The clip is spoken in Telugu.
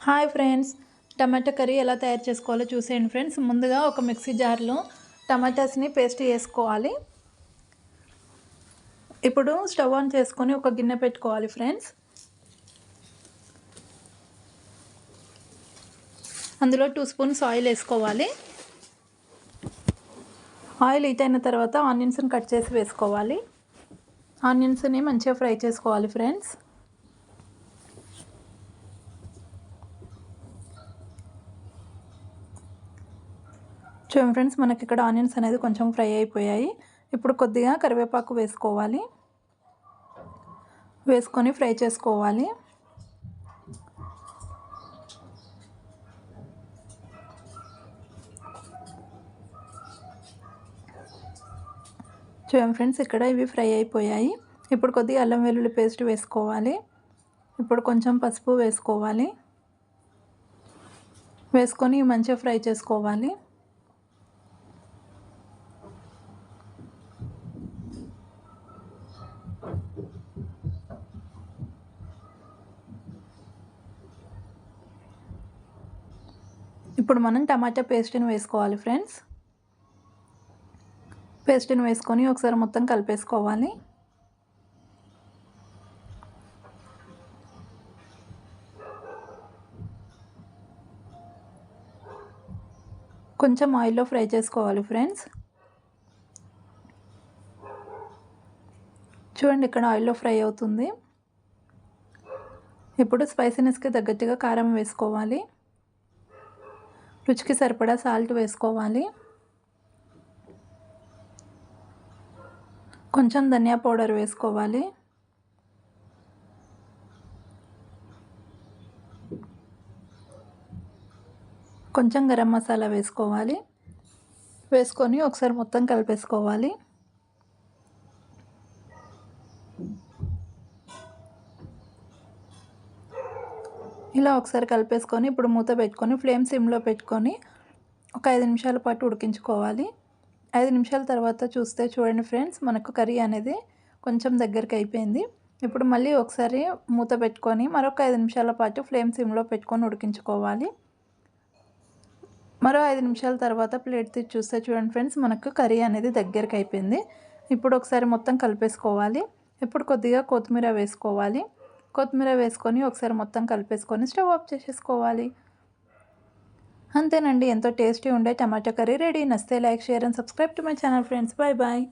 హాయ్ ఫ్రెండ్స్, టమాటా కర్రీ ఎలా తయారు చేసుకోవాలో చూసేయండి ఫ్రెండ్స్. ముందుగా ఒక మిక్సీ జార్లో టమాటాస్ని పేస్ట్ చేసుకోవాలి. ఇప్పుడు స్టవ్ ఆన్ చేసుకొని ఒక గిన్నె పెట్టుకోవాలి ఫ్రెండ్స్. అందులో 2 స్పూన్స్ ఆయిల్ వేసుకోవాలి. ఆయిల్ హీట్ అయిన తర్వాత ఆనియన్స్ని కట్ చేసి వేసుకోవాలి. ఆనియన్స్ని మంచిగా ఫ్రై చేసుకోవాలి ఫ్రెండ్స్. చూడండి ఫ్రెండ్స్, మనకి ఇక్కడ ఆనియన్స్ అనేది కొంచెం ఫ్రై అయిపోయాయి. ఇప్పుడు కొద్దిగా కరివేపాకు వేసుకోవాలి. వేసుకొని ఫ్రై చేసుకోవాలి. చూడండి ఫ్రెండ్స్, ఇక్కడ ఇవి ఫ్రై అయిపోయాయి. ఇప్పుడు కొద్దిగా అల్లం వెల్లుల్లి పేస్ట్ వేసుకోవాలి. ఇప్పుడు కొంచెం పసుపు వేసుకోవాలి. వేసుకొని మంచిగా ఫ్రై చేసుకోవాలి. ఇప్పుడు మనం టమాటా పేస్ట్ని వేసుకోవాలి ఫ్రెండ్స్. పేస్ట్ని వేసుకొని ఒకసారి మొత్తం కలిపేసుకోవాలి. కొంచెం ఆయిల్లో ఫ్రై చేసుకోవాలి ఫ్రెండ్స్. చూడండి, ఇక్కడ ఆయిల్లో ఫ్రై అవుతుంది. ఇప్పుడు స్పైసీనెస్కి తగ్గట్టుగా కారం వేసుకోవాలి. రుచికి సరిపడా సాల్ట్ వేసుకోవాలి. కొంచెం ధనియా పౌడర్ వేసుకోవాలి. కొంచెం గరం మసాలా వేసుకోవాలి. వేసుకొని ఒకసారి మొత్తం కలిపేసుకోవాలి. ఇలా ఒకసారి కలిపేసుకొని ఇప్పుడు మూత పెట్టుకొని ఫ్లేమ్ సిమ్లో పెట్టుకొని ఒక 5 నిమిషాల పాటు ఉడికించుకోవాలి. 5 నిమిషాల తర్వాత చూస్తే చూడండి ఫ్రెండ్స్, మనకు కర్రీ అనేది కొంచెం దగ్గరికి అయిపోయింది. ఇప్పుడు మళ్ళీ ఒకసారి మూత పెట్టుకొని మరొక 5 నిమిషాల పాటు ఫ్లేమ్ సిమ్లో పెట్టుకొని ఉడికించుకోవాలి. మరో 5 నిమిషాల తర్వాత ప్లేట్ తీసి చూస్తే చూడండి ఫ్రెండ్స్, మనకు కర్రీ అనేది దగ్గరికి అయిపోయింది. ఇప్పుడు ఒకసారి మొత్తం కలిపేసుకోవాలి. ఇప్పుడు కొద్దిగా కొత్తిమీర వేసుకోవాలి. కొత్తిమీర వేసుకొని ఒకసారి మొత్తం కలిపేసుకొని స్టవ్ ఆఫ్ చేసేసుకోవాలి. అంతేనండి, ఎంతో టేస్టీ ఉండే టమాటా కర్రీ రెడీ. నచ్చితే like, share and subscribe to my channel friends. Bye bye.